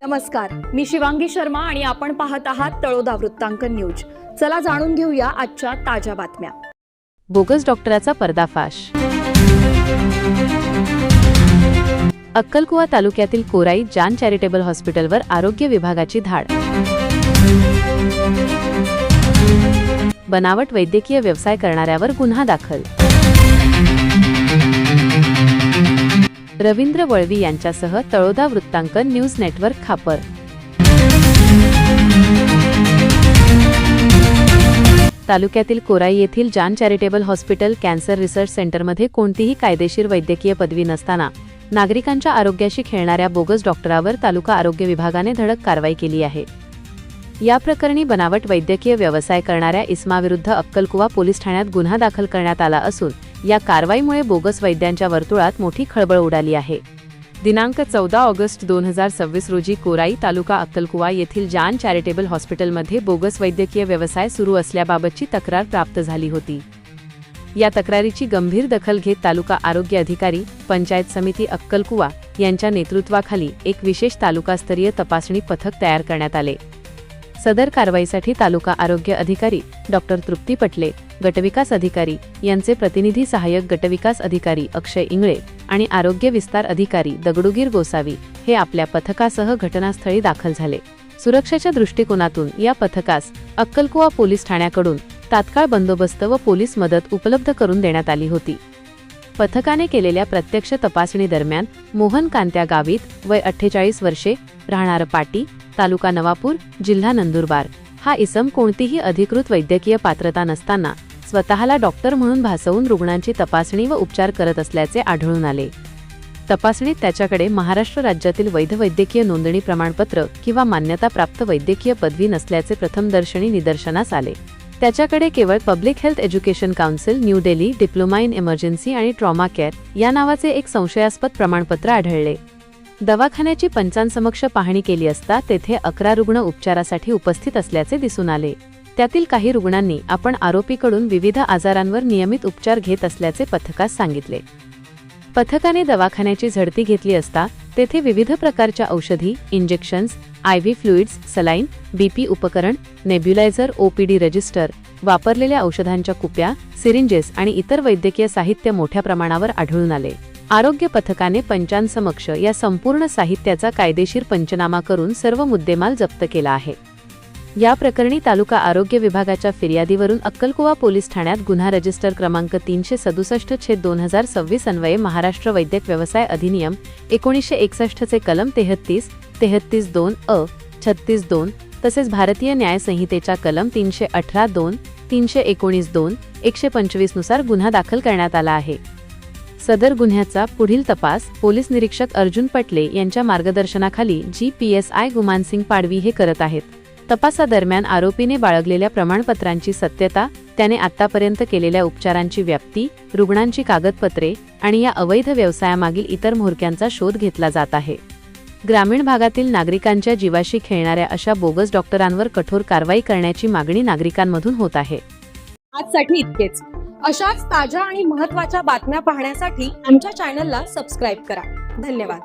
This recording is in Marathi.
नमस्कार, मी शिवांगी शर्मा आणि आपण पाहत आहात तळोदा वृत्तांकन न्यूज। चला जाणून घेऊया आजच्या ताज्या बातम्या। बोगस डॉक्टराचा पर्दाफाश। अक्कलकुवा तालुक्यातील कोराई जान चॅरिटेबल हॉस्पिटलवर आरोग्य विभागाची धाड। बनावट वैद्यकीय व्यवसाय करणाऱ्यावर गुन्हा दाखल। रवींद्र वळवी यांच्यासह तळोदा वृत्तांकन न्यूज नेटवर्क खापर। तालुक्यातील कोराई येथील जान चॅरिटेबल हॉस्पिटल कॅन्सर रिसर्च सेंटरमध्ये कोणतीही कायदेशीर वैद्यकीय पदवी नसताना नागरिकांच्या आरोग्याशी खेळणाऱ्या बोगस डॉक्टरावर तालुका आरोग्य विभागाने धडक कारवाई केली आहे। या प्रकरणी बनावट वैद्यकीय व्यवसाय करणाऱ्या इसमाविरुद्ध अक्कलकुवा पोलीस ठाण्यात गुन्हा दाखल करण्यात आला असून या कारवाईमुळे बोगस वैद्यांच्या वर्तुळात मोठी खळबळ उडाली आहे। दिनांक 14 ऑगस्ट 2026 रोजी कोराई तालुका अक्कलकुवा येथील जान चॅरिटेबल हॉस्पिटलमध्ये बोगस वैद्यकीय व्यवसाय सुरू असल्याबाबतची तक्रार प्राप्त झाली होती। या तक्रारीची गंभीर दखल घेत तालुका आरोग्य अधिकारी पंचायत समिती अक्कलकुवा यांच्या नेतृत्वाखाली एक विशेष तालुकास्तरीय तपासणी पथक तयार करण्यात आले। सदर कारवाईसाठी तालुका आरोग्य अधिकारी डॉक्टर तृप्ती पटले, गटविकास अधिकारी यांचे प्रतिनिधी सहाय्यक गटविकास अधिकारी अक्षय इंगळे आणि आरोग्य विस्तार अधिकारी दगडूगीर गोसावी हे आपल्या पथकासह घटनास्थळी दाखल झाले। सुरक्षेच्या दृष्टिकोनातून या पथकास अक्कलकुवा पोलीस ठाण्याकडून तात्काळ बंदोबस्त व पोलीस मदत उपलब्ध करून देण्यात आली होती। पथकाने केलेल्या प्रत्यक्ष तपासणी दरम्यान मोहन कांत्या गावित वय 48 वर्षे, राहणार पाटी, तालुका नवापूर, जिल्हा नंदुरबार हा इसम कोणतीही अधिकृत वैद्यकीय पात्रता नसताना स्वतःला डॉक्टर म्हणून भासवून रुग्णांची तपासणी व उपचार करत असल्याचे आढळून आले। तपासणीत त्याच्याकडे महाराष्ट्र राज्यातील वैध वैद्यकीय नोंदणी प्रमाणपत्र किंवा मान्यताप्राप्त वैद्यकीय पदवी नसल्याचे प्रथमदर्शनी निदर्शनास आले। त्याच्याकडे केवळ public health education council new Delhi diploma in emergency आणि ट्रॉमा केअर या नावाचे एक संशयास्पद प्रमाणपत्र आढळले। दवाखान्याची पंचांसमक्ष पाहणी केली असता तेथे 11 रुग्ण उपचारासाठी उपस्थित असल्याचे दिसून आले। त्यातील काही रुग्णांनी आपण आरोपीकडून विविध आजारांवर नियमित उपचार घेत असल्याचे पथकास सांगितले। पथकाने दवाखान्याची झडती घेतली असता तेथे विविध प्रकारच्या औषधी, injections, IV fluids, saline, BP उपकरण, नेब्युलायझर, OPD रजिस्टर, वापरलेल्या औषधांच्या कुप्या, सिरिंजेस आणि इतर वैद्यकीय साहित्य मोठ्या प्रमाणावर आढळून आले। आरोग्य पथकाने पंचांसमक्ष या संपूर्ण साहित्याचा कायदेशीर पंचनामा करून सर्व मुद्देमाल जप्त केला आहे। या प्रकरणी तालुका आरोग्य विभागाच्या फिर्यादीवरून अक्कलकुवा पोलीस ठाण्यात गुन्हा रजिस्टर क्रमांक 367/2026 अन्वये महाराष्ट्र वैद्यक व्यवसाय अधिनियम 1961 चे कलम 33, 33(2) अ, 36(2) तसेच भारतीय न्याय संहितेच्या कलम 318(2), 319(2), 125 नुसार गुन्हा दाखल करण्यात आला आहे। सदर गुन्ह्याचा पुढील तपास पोलीस निरीक्षक अर्जुन पटले यांच्या मार्गदर्शनाखाली GPSI गुमानसिंग पाडवी हे करत आहेत। तपासादरम्यान आरोपीने बाळगलेल्या प्रमाणपत्रांची सत्यता, त्याने आतापर्यंत केलेल्या उपचारांची व्याप्ती, रुग्णांची कागदपत्रे आणि या अवैध व्यवसायामागील इतर म्होरक्यांचा शोध घेतला जात आहे। ग्रामीण भागातील नागरिकांच्या जीवाशी खेळणाऱ्या अशा बोगस डॉक्टरांवर कठोर कारवाई करण्याची मागणी नागरिकांमधून होत आहे। आजसाठी इतकेच। अशाच ताज्या आणि महत्त्वाच्या बातम्या पाहण्यासाठी आमच्या चॅनलला सबस्क्राइब करा। धन्यवाद।